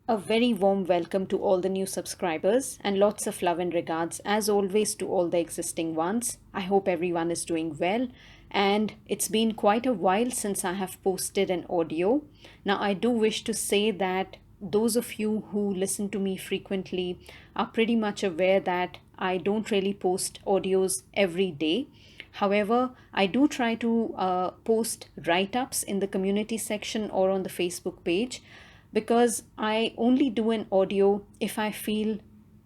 A very warm welcome to all the new subscribers and lots of love and regards, as always, to all the existing ones. I hope everyone is doing well. And it's been quite a while since I have posted an audio. Now, I do wish to say that those of you who listen to me frequently are pretty much aware that I don't really post audios every day. However, I do try to post write ups in the community section or on the Facebook page because I only do an audio if I feel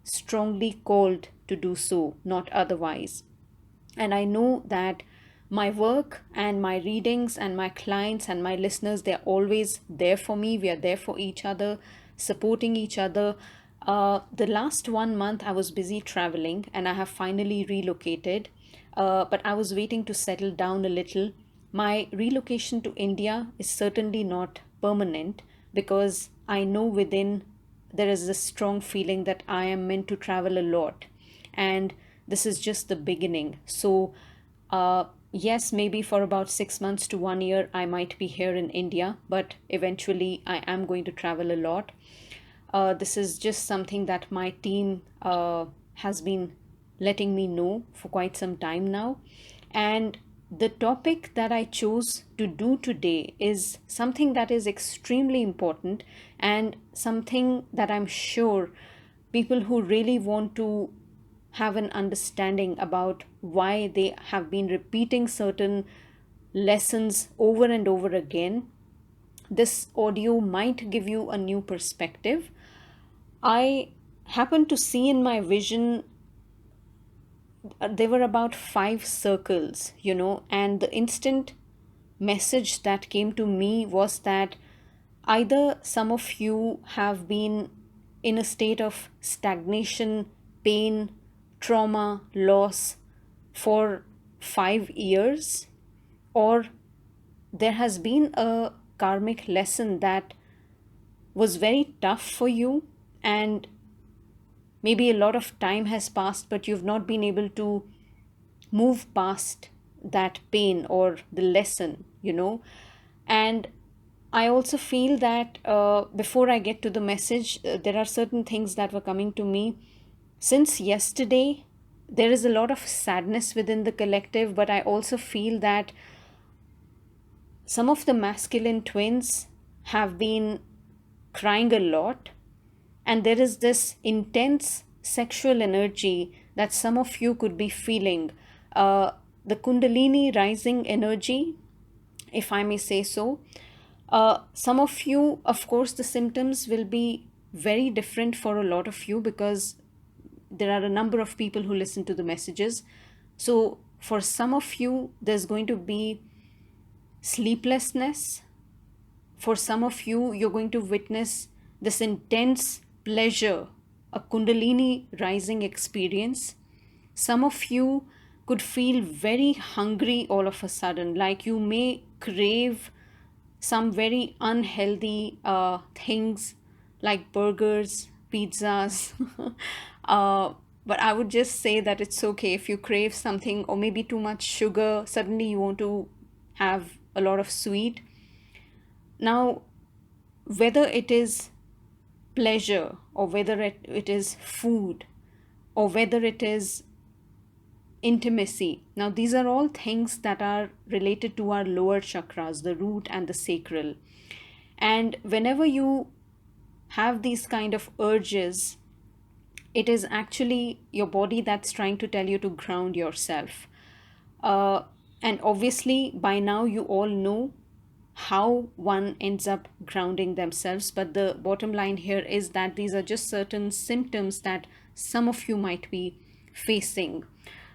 strongly called to do so, not otherwise. And I know that my work and my readings and my clients and my listeners, they're always there for me. We are there for each other, supporting each other. The last 1 month, I was busy traveling and I have finally relocated. But I was waiting to settle down a little. My relocation to India is certainly not permanent because I know within there is a strong feeling that I am meant to travel a lot. And this is just the beginning. So, yes, maybe for about 6 months to 1 year, I might be here in India, but eventually I am going to travel a lot. This is just something that my team has been letting me know for quite some time now. And the topic that I chose to do today is something that is extremely important and something that I'm sure people who really want to have an understanding about why they have been repeating certain lessons over and over again, this audio might give you a new perspective. I happened to see in my vision there were about 5 circles, and the instant message that came to me was that either some of you have been in a state of stagnation, pain, trauma, loss for 5 years, or there has been a karmic lesson that was very tough for you, and maybe a lot of time has passed, but you've not been able to move past that pain or the lesson. And I also feel that before I get to the message, there are certain things that were coming to me. Since yesterday, there is a lot of sadness within the collective, but I also feel that some of the masculine twins have been crying a lot, and there is this intense sexual energy that some of you could be feeling. The Kundalini rising energy, if I may say so. Some of you, of course, the symptoms will be very different for a lot of you because there are a number of people who listen to the messages. So, for some of you, there's going to be sleeplessness. For some of you, you're going to witness this intense pleasure, a Kundalini rising experience. Some of you could feel very hungry all of a sudden, like you may crave some very unhealthy things like burgers, pizzas. But I would just say that it's okay if you crave something or maybe too much sugar, suddenly you want to have a lot of sweet. Now, whether it is pleasure or whether it is food or whether it is intimacy. Now, these are all things that are related to our lower chakras, the root and the sacral. And whenever you have these kind of urges, it is actually your body that's trying to tell you to ground yourself. Uh, and obviously, by now, you all know how one ends up grounding themselves. But the bottom line here is that these are just certain symptoms that some of you might be facing.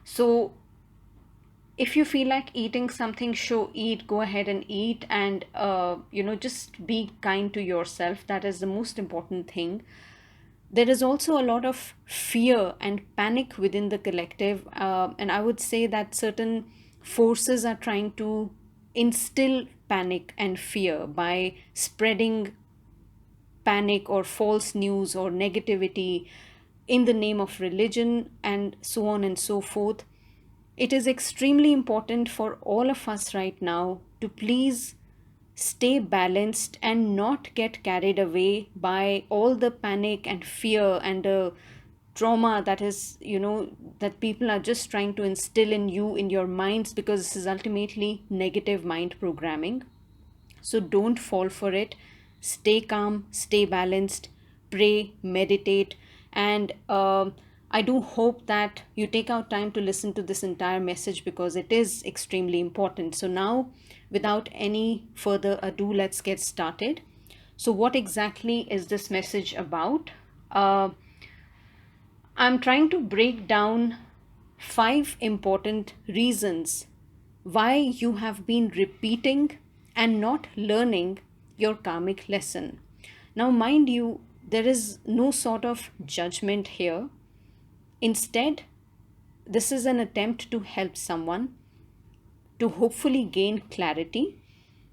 So, if you feel like eating something, sure, eat, go ahead and eat, and just be kind to yourself. That is the most important thing. There is also a lot of fear and panic within the collective, and I would say that certain forces are trying to instill panic and fear by spreading panic or false news or negativity in the name of religion and so on and so forth. It is extremely important for all of us right now to please stay balanced and not get carried away by all the panic and fear and the trauma that is, that people are just trying to instill in you, in your minds, because this is ultimately negative mind programming. So don't fall for it. Stay calm, stay balanced, pray, meditate, and I do hope that you take out time to listen to this entire message because it is extremely important. So, now, without any further ado, let's get started. So, what exactly is this message about? Uh, I'm trying to break down 5 important reasons why you have been repeating and not learning your karmic lesson. Now, mind you, there is no sort of judgment here. Instead, this is an attempt to help someone to hopefully gain clarity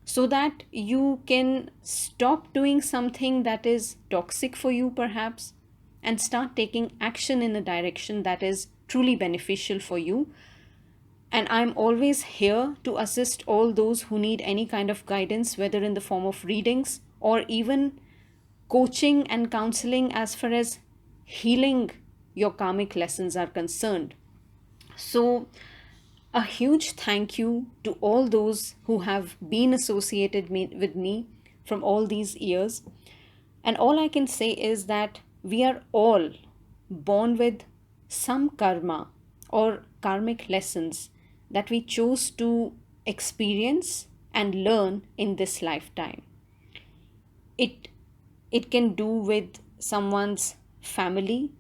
so that you can stop doing something that is toxic for you, perhaps, and start taking action in a direction that is truly beneficial for you. And I'm always here to assist all those who need any kind of guidance, whether in the form of readings or even coaching and counseling as far as healing your karmic lessons are concerned. So, a huge thank you to all those who have been associated with me from all these years. And all I can say is that we are all born with some karma or karmic lessons that we chose to experience and learn in this lifetime. It it can do with someone's family.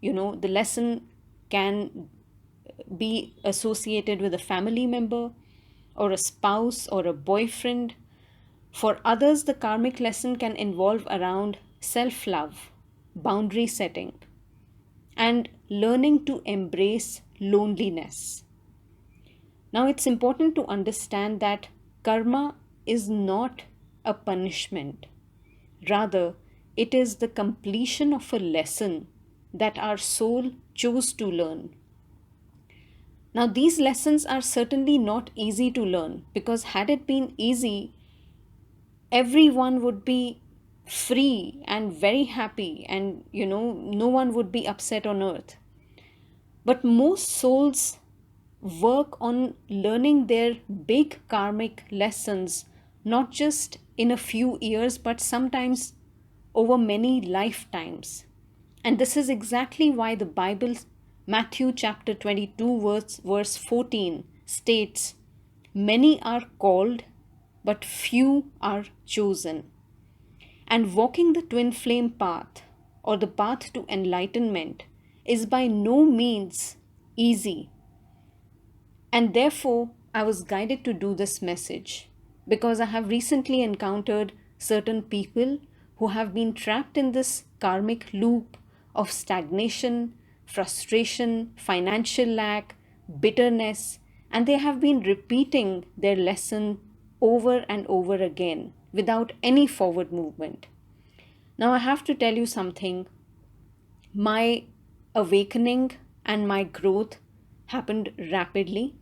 The lesson can be associated with a family member or a spouse or a boyfriend. For others, the karmic lesson can involve around self love, boundary setting, and learning to embrace loneliness. Now, it's important to understand that karma is not a punishment. Rather, it is the completion of a lesson that our soul chose to learn. Now, these lessons are certainly not easy to learn because, had it been easy, everyone would be free and very happy, and no one would be upset on earth. But most souls work on learning their big karmic lessons not just in a few years but sometimes over many lifetimes. And this is exactly why the Bible, Matthew chapter 22, verse 14, states, "Many are called, but few are chosen." And walking the twin flame path, or the path to enlightenment, is by no means easy. And therefore, I was guided to do this message because I have recently encountered certain people who have been trapped in this karmic loop of stagnation, frustration, financial lack, bitterness, and they have been repeating their lesson over and over again without any forward movement. Now, I have to tell you something. My awakening and my growth happened rapidly.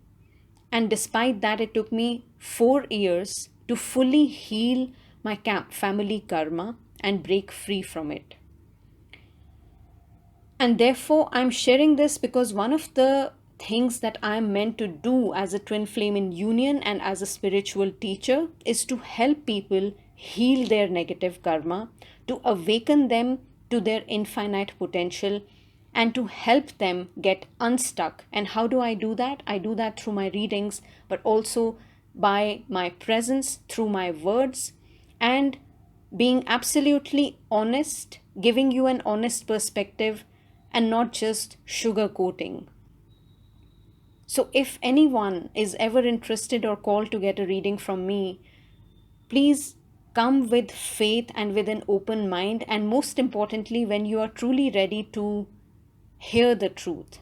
And despite that, it took me 4 years to fully heal my family karma and break free from it. And therefore, I'm sharing this because one of the things that I'm meant to do as a twin flame in union and as a spiritual teacher is to help people heal their negative karma, to awaken them to their infinite potential, and to help them get unstuck. And how do I do that? I do that through my readings, but also by my presence, through my words, and being absolutely honest, giving you an honest perspective and not just sugarcoating. So, if anyone is ever interested or called to get a reading from me, please come with faith and with an open mind, and most importantly, when you are truly ready to hear the truth.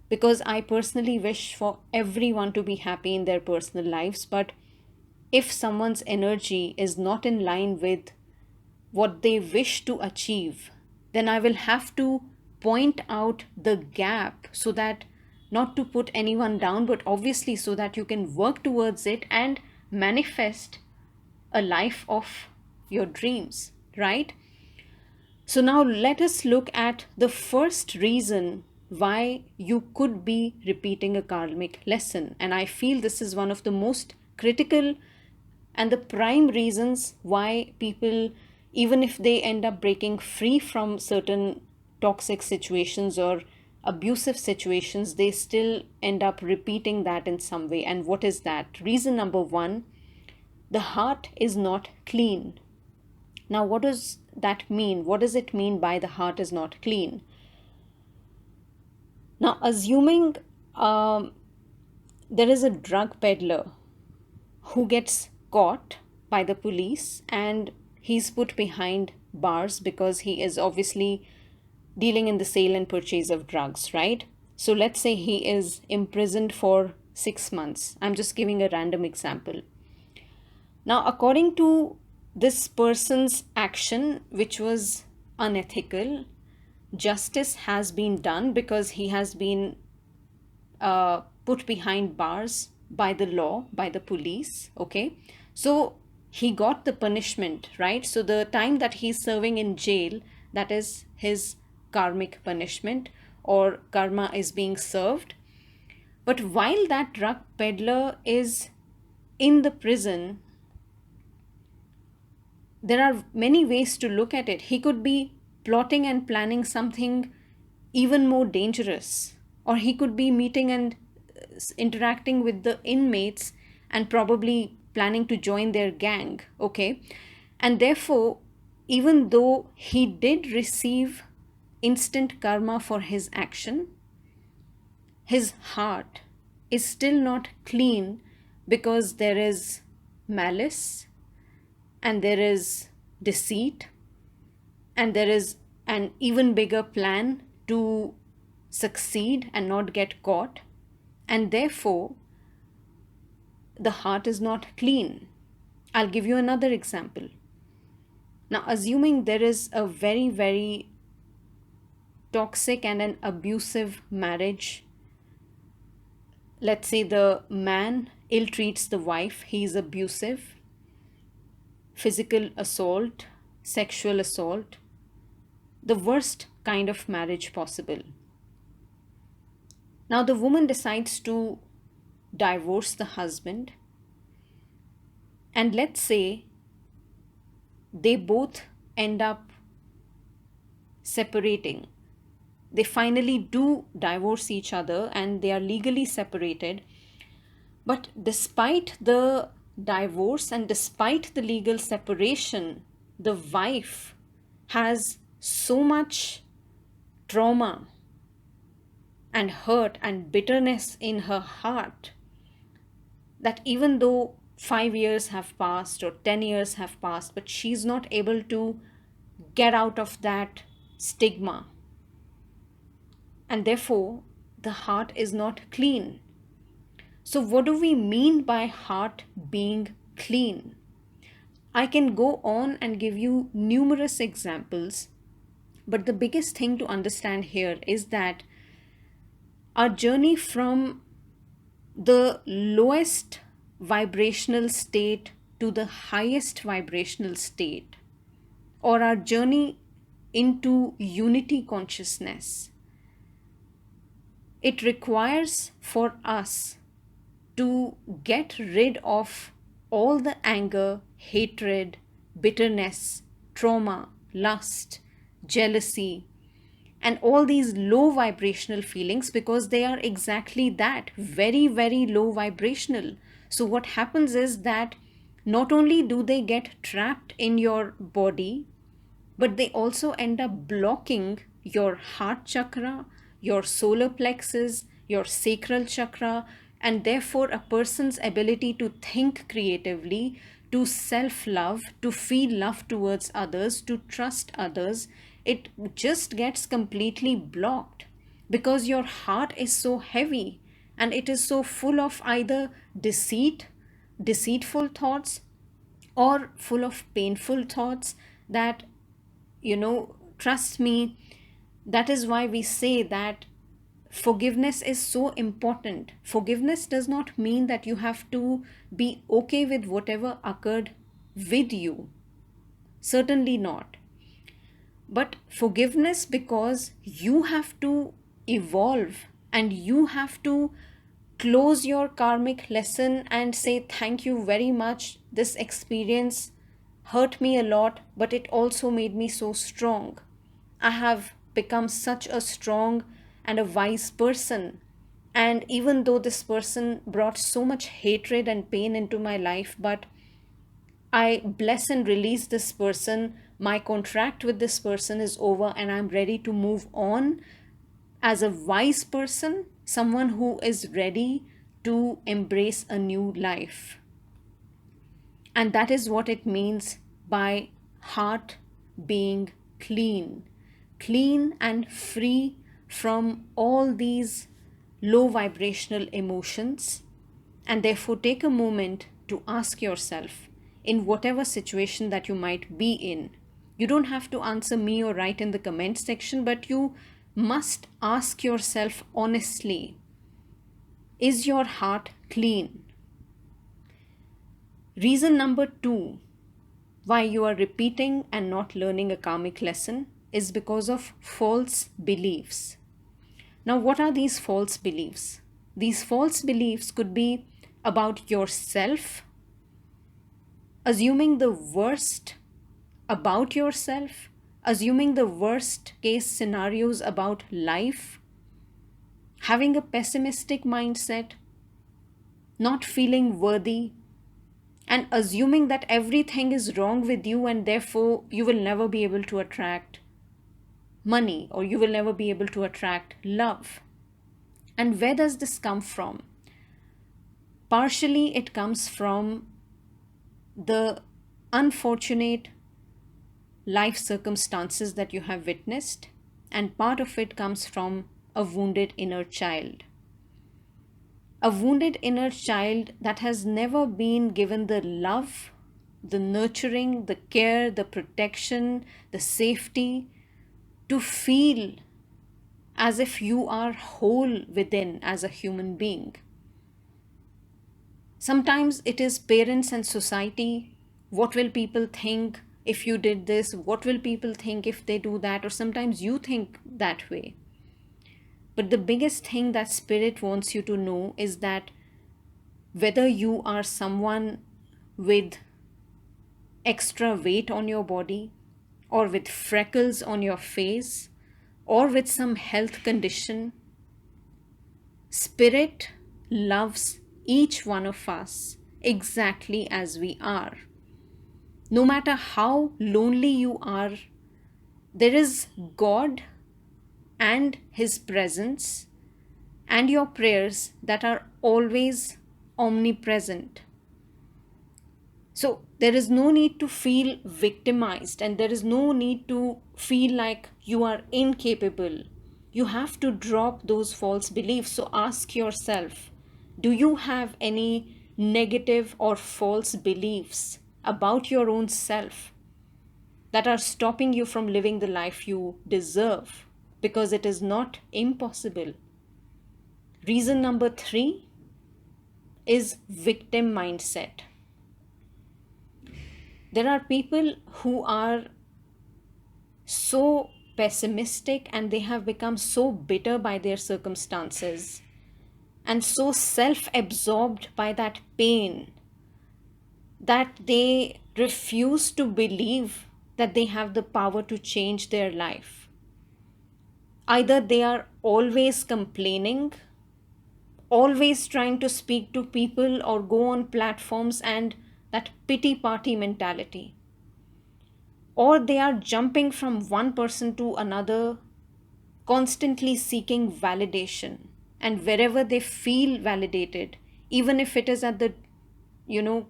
Because I personally wish for everyone to be happy in their personal lives, but if someone's energy is not in line with what they wish to achieve, then I will have to point out the gap, so that not to put anyone down, but obviously so that you can work towards it and manifest a life of your dreams, right? So now let us look at the first reason why you could be repeating a karmic lesson. And I feel this is one of the most critical and the prime reasons why people, even if they end up breaking free from certain toxic situations or abusive situations, they still end up repeating that in some way. And what is that? Reason number one: the heart is not clean. Now, what does that mean? What does it mean by the heart is not clean? Now, assuming um, there is a drug peddler who gets caught by the police and he's put behind bars because he is obviously dealing in the sale and purchase of drugs, right? So let's say he is imprisoned for 6 months. I'm just giving a random example. Now, according to this person's action, which was unethical, justice has been done because he has been put behind bars by the law, by the police. Okay. So he got the punishment, right? So the time that he's serving in jail, that is his karmic punishment, or karma is being served. But while that drug peddler is in the prison, there are many ways to look at it. He could be plotting and planning something even more dangerous, or he could be meeting and interacting with the inmates and probably planning to join their gang. Okay. And therefore, even though he did receive instant karma for his action, his heart is still not clean because there is malice and there is deceit and there is an even bigger plan to succeed and not get caught. And therefore, the heart is not clean. I'll give you another example. Now, assuming there is a very, very toxic and an abusive marriage, let's say the man ill treats the wife, he is abusive, physical assault, sexual assault, the worst kind of marriage possible. Now, the woman decides to divorce the husband, and let's say they both end up separating. They finally do divorce each other and they are legally separated. But despite the divorce and despite the legal separation, the wife has so much trauma and hurt and bitterness in her heart that even though 5 years have passed or 10 years have passed, but she's not able to get out of that stigma. And therefore, the heart is not clean. So, what do we mean by heart being clean? I can go on and give you numerous examples, but the biggest thing to understand here is that our journey from the lowest vibrational state to the highest vibrational state, or our journey into unity consciousness, it requires for us to get rid of all the anger, hatred, bitterness, trauma, lust, jealousy, and all these low vibrational feelings, because they are exactly that, very, very low vibrational. So what happens is that not only do they get trapped in your body, but they also end up blocking your heart chakra, your solar plexus, your sacral chakra, and therefore a person's ability to think creatively, to self-love, to feel love towards others, to trust others, it just gets completely blocked because your heart is so heavy and it is so full of either deceit, deceitful thoughts, or full of painful thoughts that, trust me, that is why we say that forgiveness is so important. Forgiveness does not mean that you have to be okay with whatever occurred with you. Certainly not. But forgiveness, because you have to evolve and you have to close your karmic lesson and say, thank you very much. This experience hurt me a lot, but it also made me so strong. I have become such a strong and a wise person. And even though this person brought so much hatred and pain into my life, but I bless and release this person. My contract with this person is over and I'm ready to move on as a wise person, someone who is ready to embrace a new life. And that is what it means by heart being clean, clean and free from all these low vibrational emotions. And therefore, take a moment to ask yourself, in whatever situation that you might be in. You don't have to answer me or write in the comment section, but you must ask yourself honestly, is your heart clean? Reason number 2 why you are repeating and not learning a karmic lesson is because of false beliefs. Now, what are these false beliefs? These false beliefs could be about yourself, assuming the worst about yourself, assuming the worst case scenarios about life, having a pessimistic mindset, not feeling worthy, and assuming that everything is wrong with you and therefore you will never be able to attract money or you will never be able to attract love. And where does this come from? Partially, it comes from the unfortunate life circumstances that you have witnessed, and part of it comes from a wounded inner child. A wounded inner child that has never been given the love, the nurturing, the care, the protection, the safety to feel as if you are whole within as a human being. Sometimes it is parents and society. What will people think if you did this? What will people think if they do that? Or sometimes you think that way. But the biggest thing that Spirit wants you to know is that whether you are someone with extra weight on your body, or with freckles on your face, or with some health condition, Spirit loves each one of us exactly as we are. No matter how lonely you are, there is God and His presence and your prayers that are always omnipresent. So there is no need to feel victimized and there is no need to feel like you are incapable. You have to drop those false beliefs. So ask yourself, do you have any negative or false beliefs about your own self that are stopping you from living the life you deserve? Because it is not impossible. Reason number 3 is victim mindset. There are people who are so pessimistic and they have become so bitter by their circumstances and so self-absorbed by that pain that they refuse to believe that they have the power to change their life. Either they are always complaining, always trying to speak to people or go on platforms and that pity party mentality, or they are jumping from one person to another, constantly seeking validation, and wherever they feel validated, even if it is at the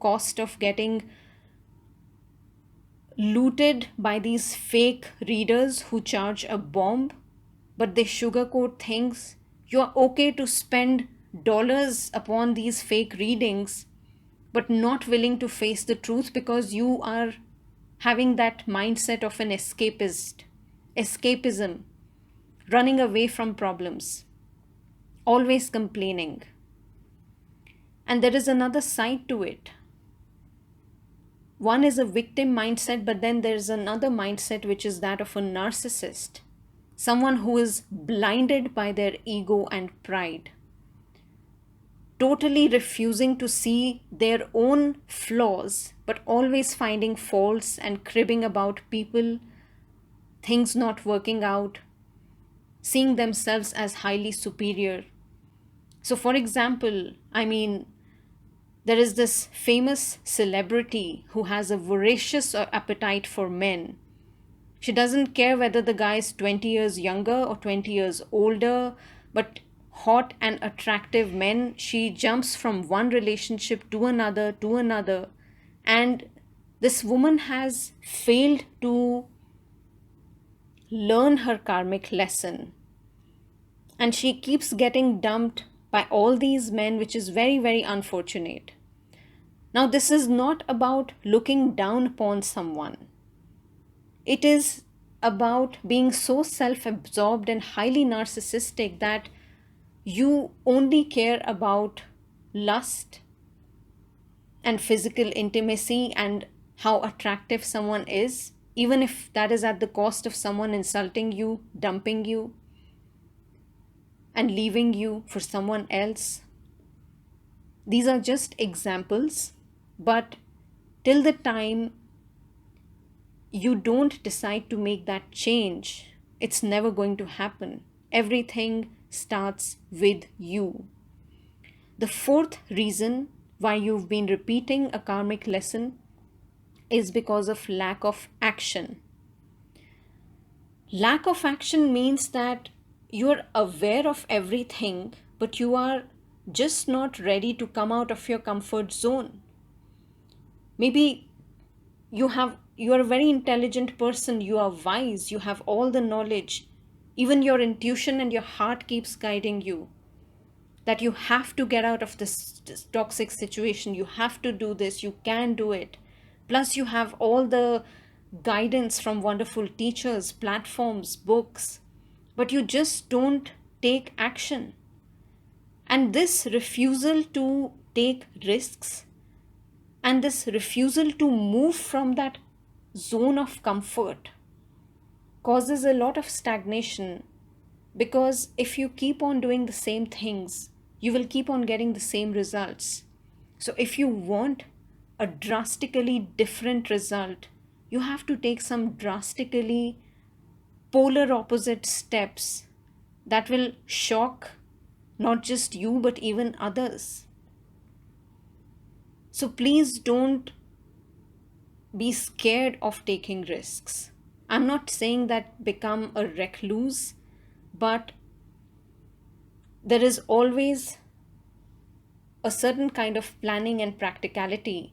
cost of getting looted by these fake readers who charge a bomb, but they sugarcoat things. You are okay to spend dollars upon these fake readings, but not willing to face the truth because you are having that mindset of an escapism, running away from problems, always complaining. And there is another side to it. one is a victim mindset, but then there's another mindset which is that of a narcissist, someone who is blinded by their ego and pride, totally refusing to see their own flaws, but always finding faults and cribbing about people, things not working out, seeing themselves as highly superior. So, for example, there is this famous celebrity who has a voracious appetite for men. She doesn't care whether the guy is 20 years younger or 20 years older, but hot and attractive men, she jumps from one relationship to another to another. And this woman has failed to learn her karmic lesson. And she keeps getting dumped by all these men, which is very, very unfortunate. Now, this is not about looking down upon someone. It is about being so self-absorbed and highly narcissistic that you only care about lust and physical intimacy and how attractive someone is, even if that is at the cost of someone insulting you, dumping you, and leaving you for someone else. These are just examples, but till the time you don't decide to make that change, it's never going to happen. Everything starts with you. The fourth reason why you've been repeating a karmic lesson is because of lack of action. Lack of action means that you're aware of everything, but you are just not ready to come out of your comfort zone. Maybe you are a very intelligent person, you are wise, you have all the knowledge. Even your intuition and your heart keeps guiding you that you have to get out of this toxic situation, you have to do this, you can do it. Plus you have all the guidance from wonderful teachers, platforms, books, but you just don't take action. And this refusal to take risks and this refusal to move from that zone of comfort causes a lot of stagnation, because if you keep on doing the same things, you will keep on getting the same results. So if you want a drastically different result, you have to take some drastically polar opposite steps that will shock not just you but even others. So please don't be scared of taking risks. I'm not saying that become a recluse, but there is always a certain kind of planning and practicality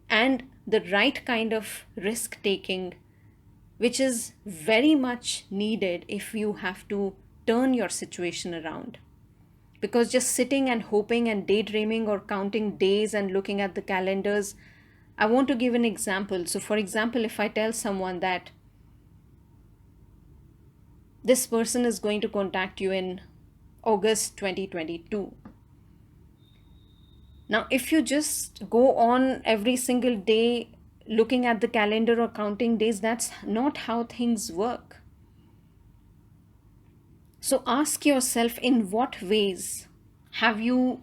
and the right kind of risk taking, which is very much needed if you have to turn your situation around. Because just sitting and hoping and daydreaming or counting days and looking at the calendars, I want to give an example. So for example, if I tell someone that this person is going to contact you in August 2022. Now, if you just go on every single day looking at the calendar or counting days, that's not how things work. So ask yourself, in what ways have you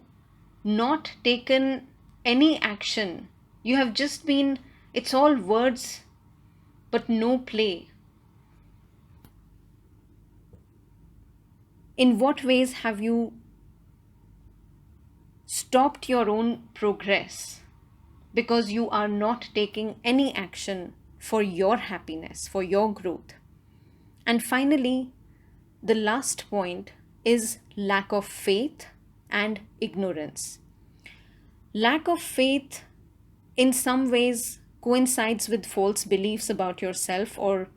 not taken any action? You have just been, it's all words, but no play. In what ways have you stopped your own progress because you are not taking any action for your happiness, for your growth? And finally, the last point is lack of faith and ignorance. Lack of faith in some ways coincides with false beliefs about yourself or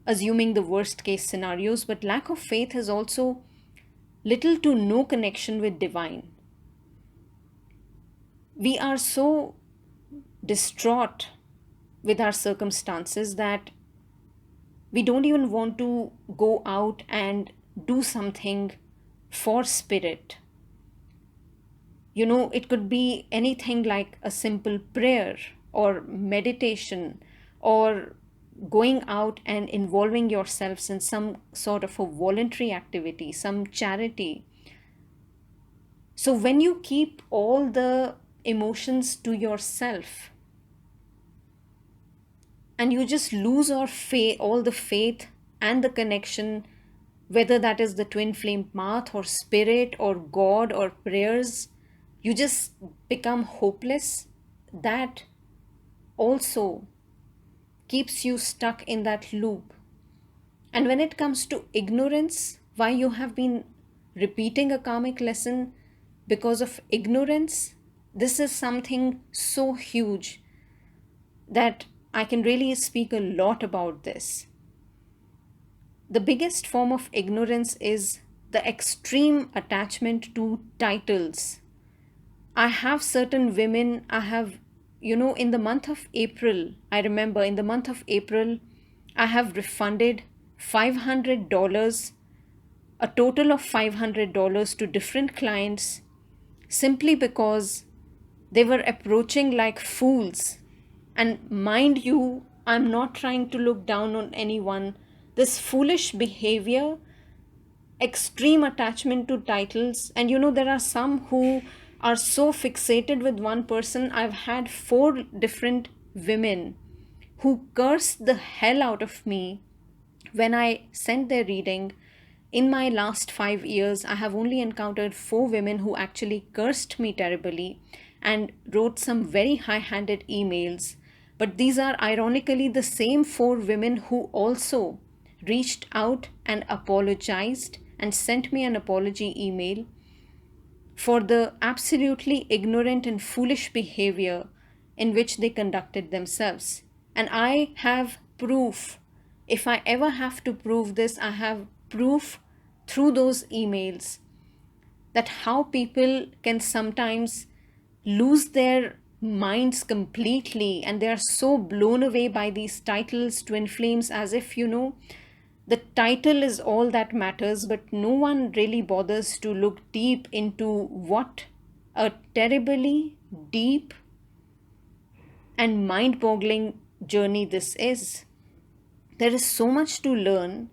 assuming the worst case scenarios, but lack of faith has also little to no connection with divine. We are so distraught with our circumstances that we don't even want to go out and do something for spirit. It could be anything like a simple prayer or meditation or going out and involving yourselves in some sort of a voluntary activity, some charity. So when you keep all the emotions to yourself and you just lose all the faith and the connection, whether that is the twin flame path or spirit or God or prayers, you just become hopeless. That also keeps you stuck in that loop. And when it comes to ignorance, why you have been repeating a karmic lesson because of ignorance, this is something so huge that I can really speak a lot about this. The biggest form of ignorance is the extreme attachment to titles. I have certain women, in the month of April, I remember in the month of April, I have refunded $500, a total of $500 to different clients simply because they were approaching like fools. And mind you, I'm not trying to look down on anyone. This foolish behavior, extreme attachment to titles, and there are some who are so fixated with one person. I've had 4 different women who cursed the hell out of me when I sent their reading. In my last 5 years, I have only encountered 4 women who actually cursed me terribly and wrote some very high handed emails. But these are ironically the same 4 women who also reached out and apologized and sent me an apology email for the absolutely ignorant and foolish behavior in which they conducted themselves. And I have proof. If I ever have to prove this, I have proof through those emails that how people can sometimes lose their minds completely and they are so blown away by these titles, twin flames, as if the title is all that matters, but no one really bothers to look deep into what a terribly deep and mind-boggling journey this is. There is so much to learn.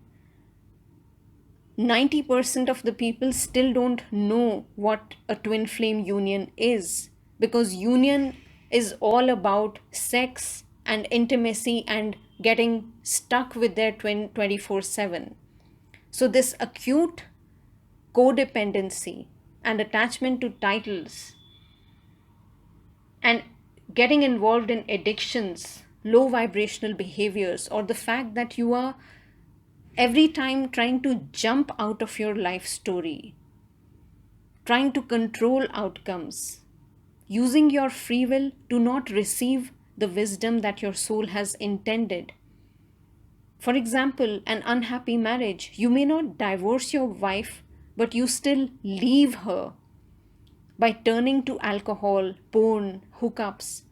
90% of the people still don't know what a twin flame union is, because union is all about sex and intimacy and getting stuck with their twin 24/7. So this acute codependency and attachment to titles and getting involved in addictions, low vibrational behaviors, or the fact that you are every time trying to jump out of your life story, trying to control outcomes, using your free will to not receive the wisdom that your soul has intended. For example, an unhappy marriage. You may not divorce your wife, but you still leave her by turning to alcohol, porn, hookups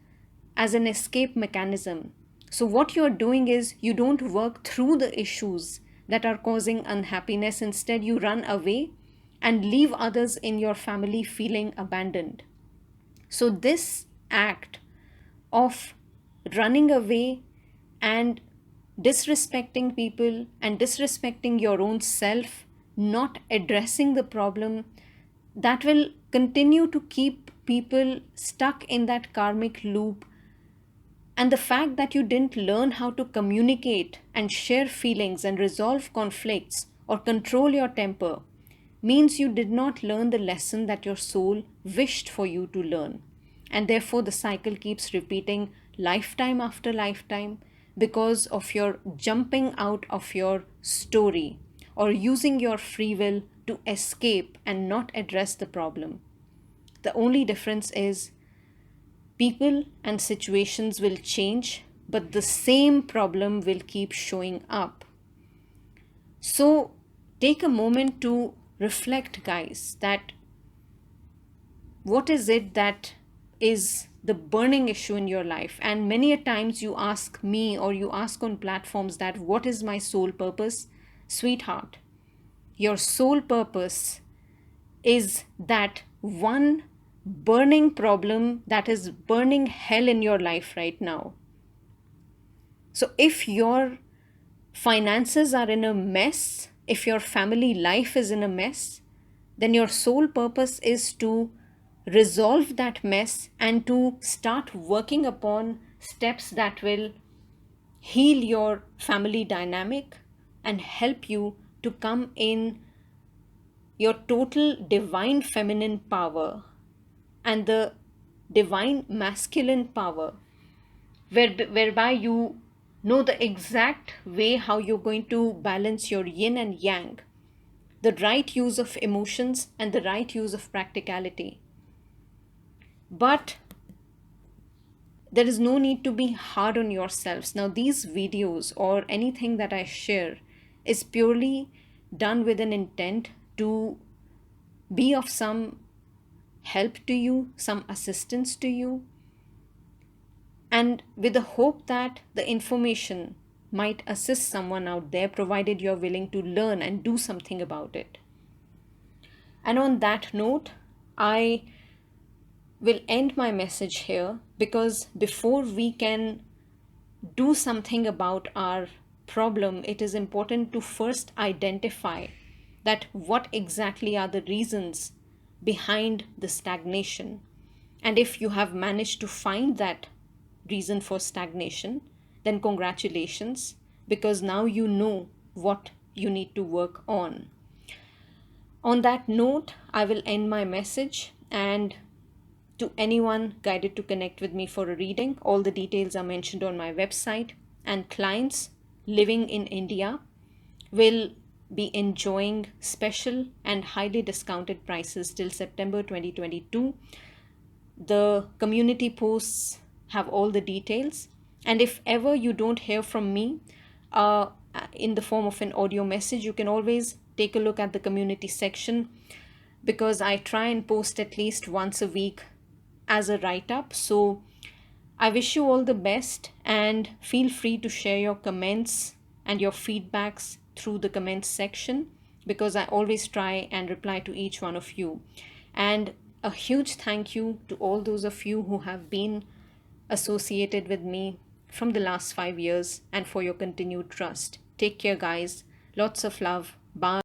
as an escape mechanism. So what you're doing is you don't work through the issues that are causing unhappiness. Instead, you run away and leave others in your family feeling abandoned. So this act of running away and disrespecting people and disrespecting your own self, not addressing the problem, that will continue to keep people stuck in that karmic loop. And the fact that you didn't learn how to communicate and share feelings and resolve conflicts or control your temper means you did not learn the lesson that your soul wished for you to learn. And therefore, the cycle keeps repeating lifetime after lifetime because of your jumping out of your story or using your free will to escape and not address the problem. The only difference is people and situations will change, but the same problem will keep showing up. So take a moment to reflect, guys, that what is it that is the burning issue in your life? And many a times you ask me or you ask on platforms that what is my soul purpose? Sweetheart, your soul purpose is that one burning problem that is burning hell in your life right now. So if your finances are in a mess, if your family life is in a mess, then your sole purpose is to resolve that mess and to start working upon steps that will heal your family dynamic and help you to come in your total divine feminine power and the divine masculine power, whereby you know the exact way how you're going to balance your yin and yang, the right use of emotions and the right use of practicality. But there is no need to be hard on yourselves. Now, these videos or anything that I share is purely done with an intent to be of some help to you, some assistance to you, and with the hope that the information might assist someone out there, provided you're willing to learn and do something about it. And on that note, I will end my message here, because before we can do something about our problem, it is important to first identify that what exactly are the reasons behind the stagnation. And if you have managed to find that reason for stagnation, then congratulations, because now you know what you need to work on. On that note, I will end my message, and to anyone guided to connect with me for a reading, all the details are mentioned on my website, and clients living in India will be enjoying special and highly discounted prices till September 2022. The community posts have all the details. And if ever you don't hear from me in the form of an audio message, you can always take a look at the community section, because I try and post at least once a week as a write-up. So I wish you all the best, and feel free to share your comments and your feedbacks through the comments section, because I always try and reply to each one of you. And a huge thank you to all those of you who have been associated with me from the last 5 years, and for your continued trust. Take care, guys. Lots of love. Bye.